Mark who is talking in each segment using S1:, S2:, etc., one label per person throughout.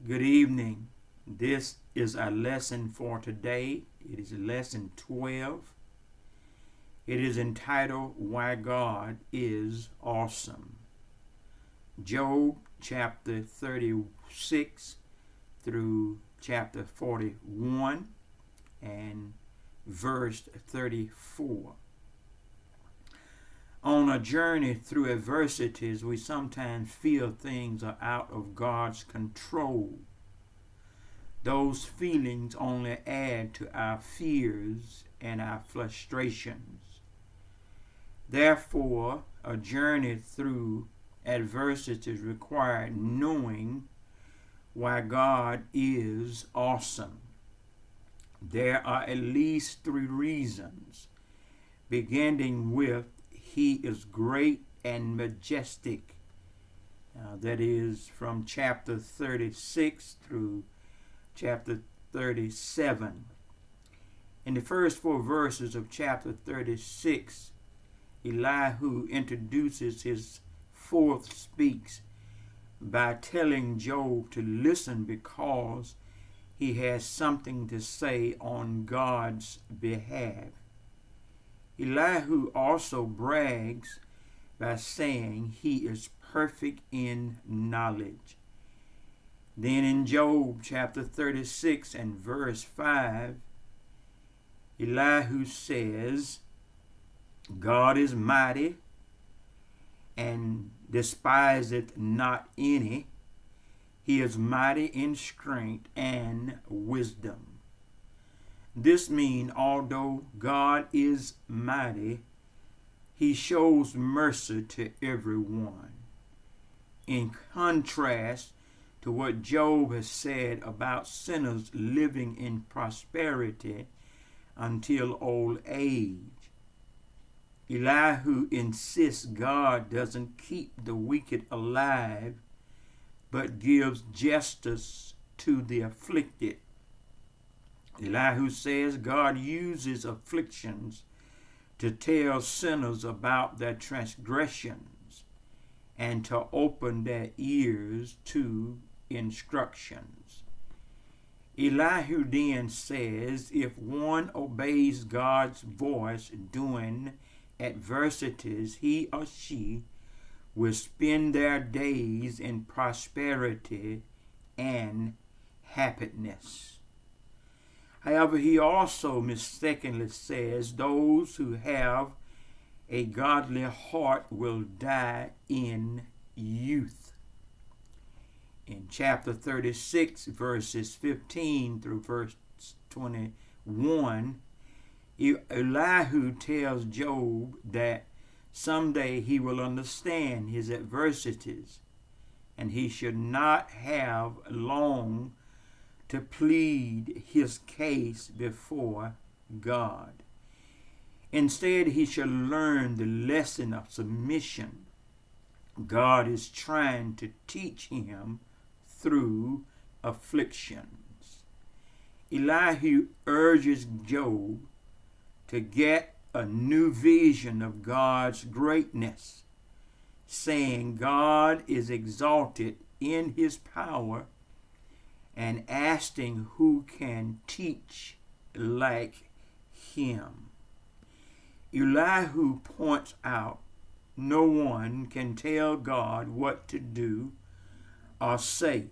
S1: Good evening. This is our lesson for today. It is lesson 12. It is entitled, Why God is Awesome. Job chapter 36 through chapter 41 and verse 34. On a journey through adversities, we sometimes feel things are out of God's control. Those feelings only add to our fears and our frustrations. Therefore, a journey through adversities requires knowing why God is awesome. There are at least 3 reasons, beginning with He is great and majestic. That is from chapter 36 through chapter 37. In the first 4 verses of chapter 36, Elihu introduces his fourth speaks by telling Job to listen because he has something to say on God's behalf. Elihu also brags by saying he is perfect in knowledge. Then in Job chapter 36 and verse 5, Elihu says, God is mighty and despiseth not any. He is mighty in strength and wisdom. This means although God is mighty, He shows mercy to everyone. In contrast to what Job has said about sinners living in prosperity until old age, Elihu insists God doesn't keep the wicked alive, but gives justice to the afflicted. Elihu says God uses afflictions to tell sinners about their transgressions and to open their ears to instructions. Elihu then says if one obeys God's voice during adversities, he or she will spend their days in prosperity and happiness. However, he also mistakenly says those who have a godly heart will die in youth. In chapter 36, verses 15 through verse 21, Elihu tells Job that someday he will understand his adversities, and he should not have long to plead his case before God. Instead, he shall learn the lesson of submission God is trying to teach him through afflictions. Elihu urges Job to get a new vision of God's greatness, saying God is exalted in His power, and asking who can teach like Him. Elihu points out no one can tell God what to do or say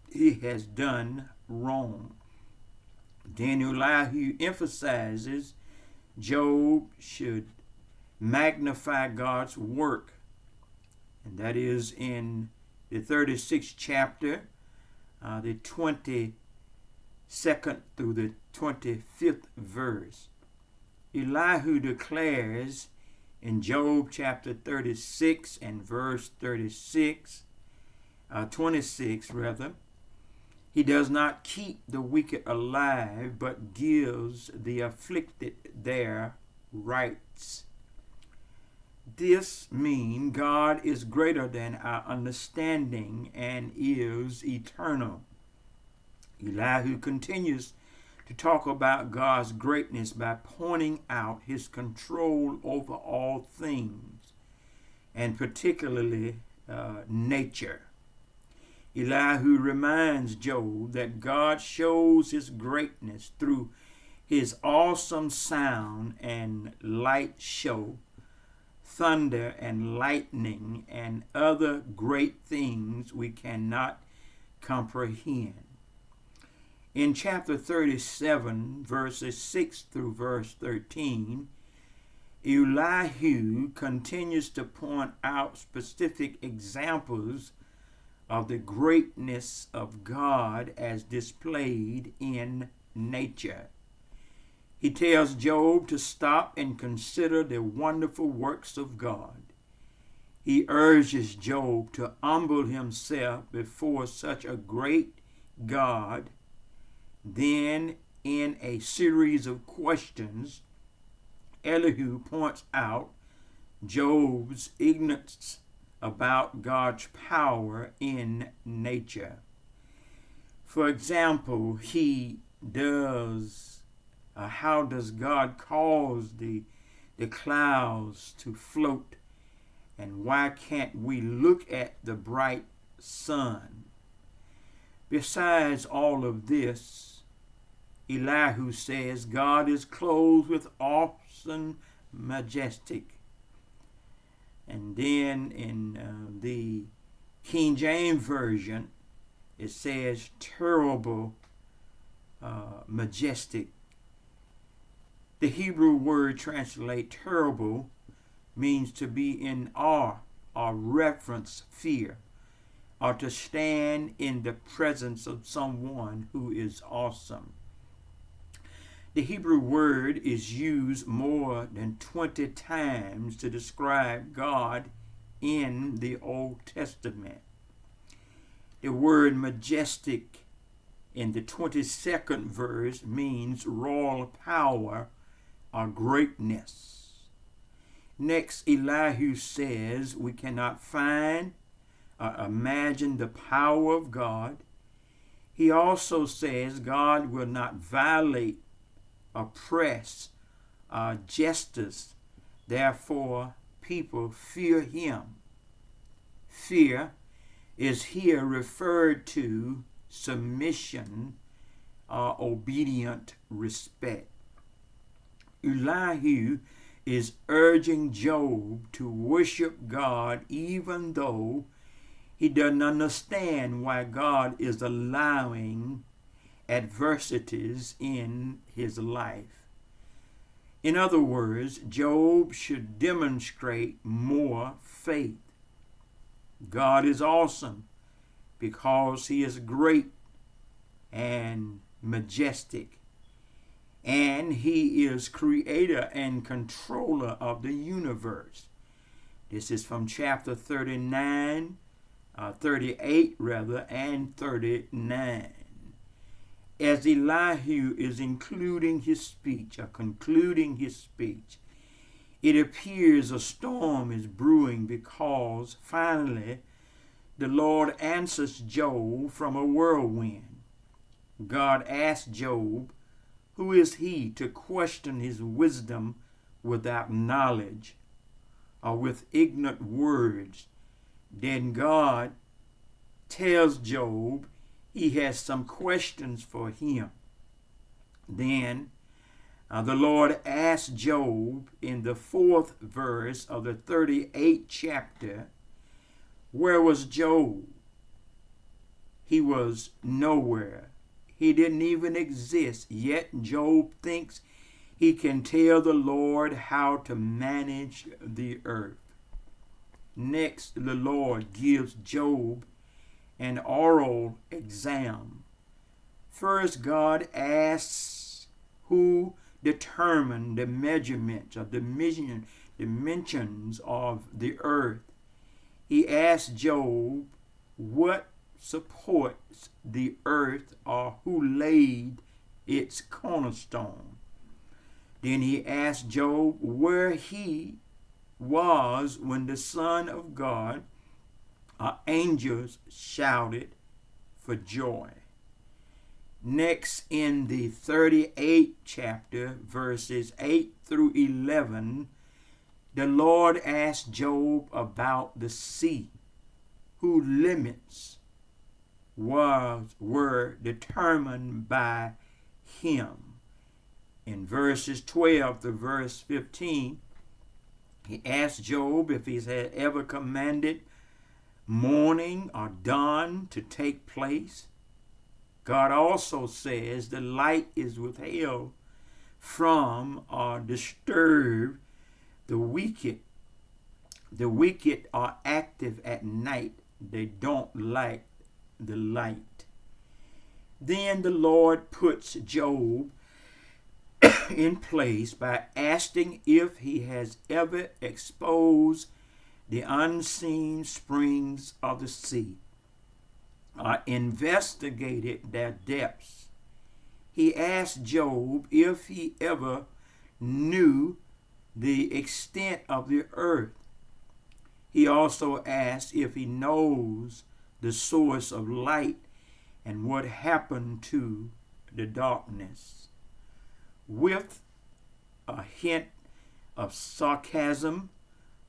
S1: He has done wrong. Then Elihu emphasizes Job should magnify God's work, and that is in the 36th chapter, the 22nd through the 25th verse. Elihu declares in Job chapter 36 and verse 26, 26 rather, He does not keep the wicked alive, but gives the afflicted their rights. This means God is greater than our understanding and is eternal. Elihu continues to talk about God's greatness by pointing out His control over all things, and particularly nature. Elihu reminds Job that God shows his greatness through his awesome sound and light show, thunder and lightning, and other great things we cannot comprehend. In chapter 37, verses 6 through verse 13, Elihu continues to point out specific examples of the greatness of God as displayed in nature. He tells Job to stop and consider the wonderful works of God. He urges Job to humble himself before such a great God. Then, in a series of questions, Elihu points out Job's ignorance about God's power in nature. For example, how does God cause the clouds to float? And why can't we look at the bright sun? Besides all of this, Elihu says God is clothed with awesome majestic. And then in the King James Version, it says terrible, majestic. The Hebrew word translate terrible means to be in awe or reverence fear, or to stand in the presence of someone who is awesome. The Hebrew word is used more than 20 times to describe God in the Old Testament. The word majestic in the 22nd verse means royal power or greatness. Next, Elihu says we cannot find or imagine the power of God. He also says God will not violate, oppress, justice. Therefore, people fear him. Fear is here referred to submission or obedient respect. Elihu is urging Job to worship God even though he doesn't understand why God is allowing adversities in his life. In other words, Job should demonstrate more faith. God is awesome because he is great and majestic, and he is creator and controller of the universe. This is from chapter 38 and 39. As Elihu is concluding his speech, it appears a storm is brewing because finally the Lord answers Job from a whirlwind. God asked Job, who is he to question his wisdom without knowledge or with ignorant words? Then God tells Job he has some questions for him. Then the Lord asked Job in the 4th verse of the 38th chapter, where was Job? He was nowhere. He didn't even exist. Yet Job thinks he can tell the Lord how to manage the earth. Next, the Lord gives Job an oral exam. First, God asks who determined the measurements or dimensions of the earth. He asks Job what supports the earth or who laid its cornerstone. Then he asks Job where he was when the Son of God angels shouted for joy. Next, in the 38th chapter, verses 8 through 11, the Lord asked Job about the sea, who limits were determined by him. In verses 12 to verse 15, he asked Job if he had ever commanded mourning or dawn to take place. God also says the light is withheld from or disturbed the wicked. The wicked are active at night. They don't like the light. Then the Lord puts Job in place by asking if he has ever exposed the unseen springs of the sea, or investigated their depths. He asked Job if he ever knew the extent of the earth. He also asked if he knows the source of light and what happened to the darkness. With a hint of sarcasm,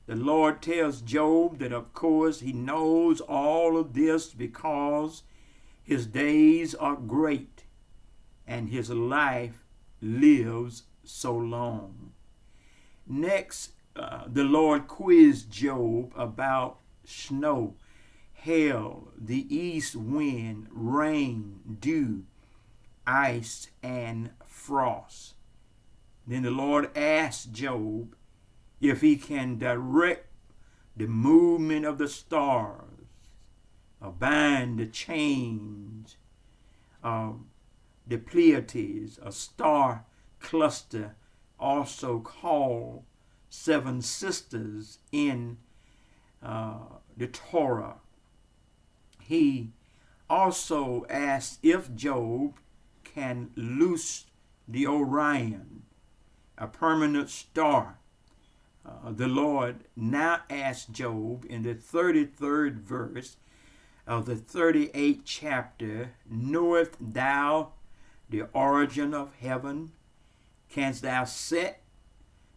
S1: the Lord tells Job that of course he knows all of this because his days are great and his life lives so long. Next, the Lord quizzed Job about snow, hail, the east wind, rain, dew, ice, and frost. Then the Lord asked Job if he can direct the movement of the stars, or bind the chains of the Pleiades, a star cluster also called seven sisters in the Torah. He also asked if Job can loose the Orion, a permanent star. The Lord now asked Job in the 33rd verse of the 38th chapter, knowest thou the origin of heaven? Canst thou set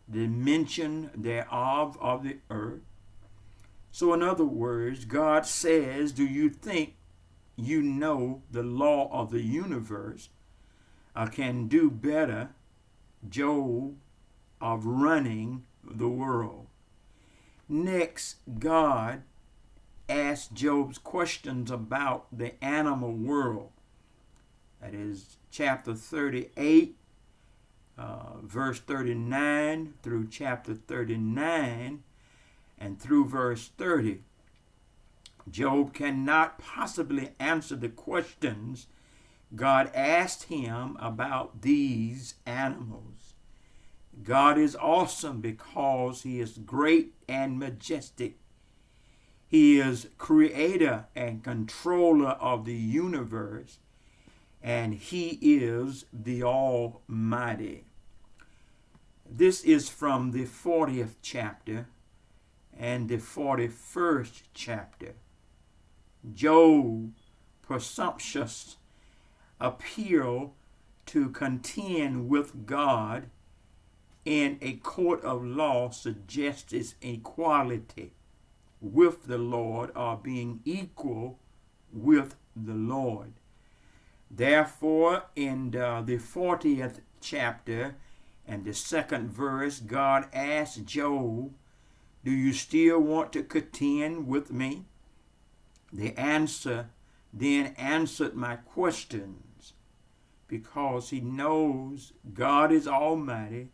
S1: the dimension thereof of the earth? So in other words, God says, do you think you know the law of the universe, or can do better, Job, of running the world? Next, God asked Job's questions about the animal world. That is chapter 38, verse 39 through chapter 39 and through verse 30. Job cannot possibly answer the questions God asked him about these animals. God is awesome because he is great and majestic. He is creator and controller of the universe, and he is the Almighty. This is from the 40th chapter and the 41st chapter. Job's presumptuous appeal to contend with God in a court of law suggests its equality with the Lord, or being equal with the Lord. Therefore, in the 40th chapter and the 2nd verse, God asked Job, do you still want to contend with me? The answer then answered my questions, because he knows God is almighty.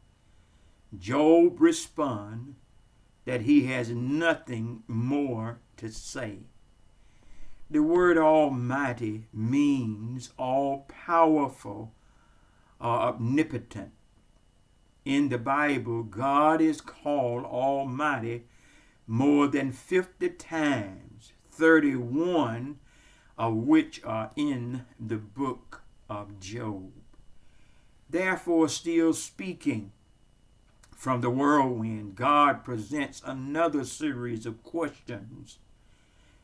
S1: Job responds that he has nothing more to say. The word almighty means all-powerful or omnipotent. In the Bible, God is called almighty more than 50 times, 31 of which are in the book of Job. Therefore, still speaking from the whirlwind, God presents another series of questions.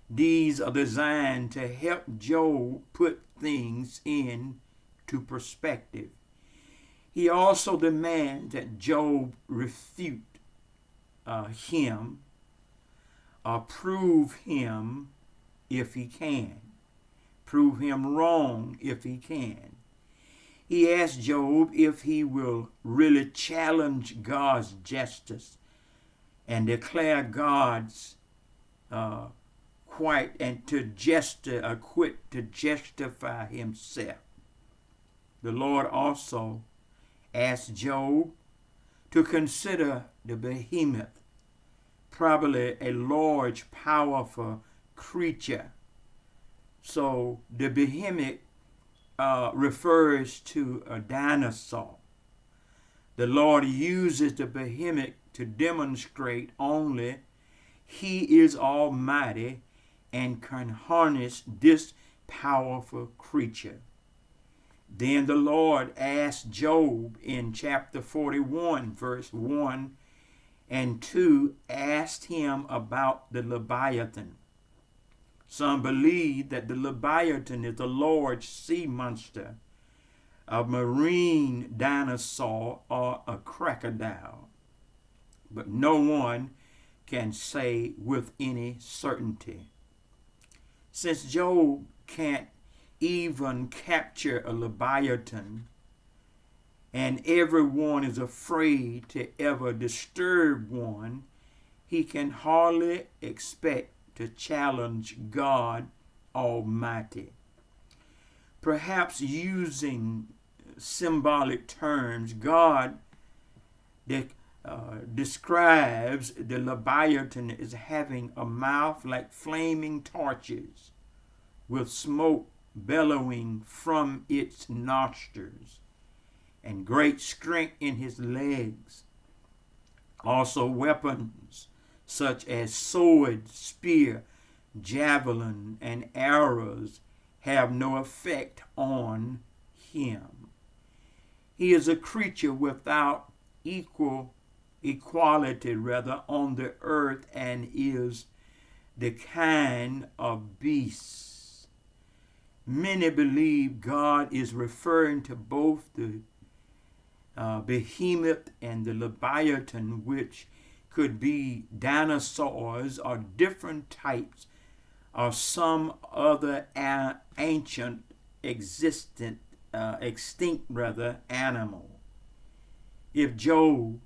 S1: These are designed to help Job put things into perspective. He also demands that Job refute him or prove him if he can. prove him wrong if he can. He asked Job if he will really challenge God's justice and declare God's quite and to quit to justify himself. The Lord also asked Job to consider the Behemoth, probably a large, powerful creature. So the Behemoth refers to a dinosaur. The Lord uses the Behemoth to demonstrate only he is almighty and can harness this powerful creature. Then the Lord asked Job in chapter 41, verse 1 and 2, asked him about the Leviathan. Some believe that the Leviathan is a large sea monster, a marine dinosaur, or a crocodile. But no one can say with any certainty. Since Job can't even capture a Leviathan, and everyone is afraid to ever disturb one, he can hardly expect to challenge God Almighty. Perhaps using symbolic terms, God describes the Leviathan as having a mouth like flaming torches, with smoke bellowing from its nostrils, and great strength in his legs. Also weapons such as sword, spear, javelin, and arrows have no effect on him. He is a creature without equality on the earth, and is the kind of beast. Many believe God is referring to both the Behemoth and the Leviathan, which could be dinosaurs or different types or some other ancient extinct animal. If Job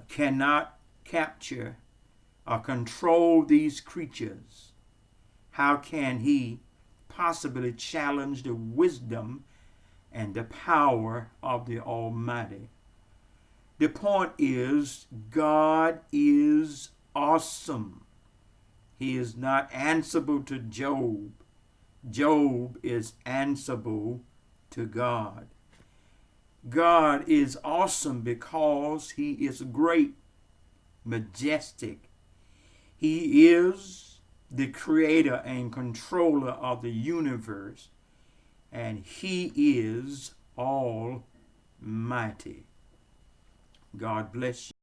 S1: cannot capture or control these creatures, how can he possibly challenge the wisdom and the power of the Almighty? The point is, God is awesome. He is not answerable to Job. Job is answerable to God. God is awesome because he is great, majestic. He is the creator and controller of the universe, and he is almighty. God bless you.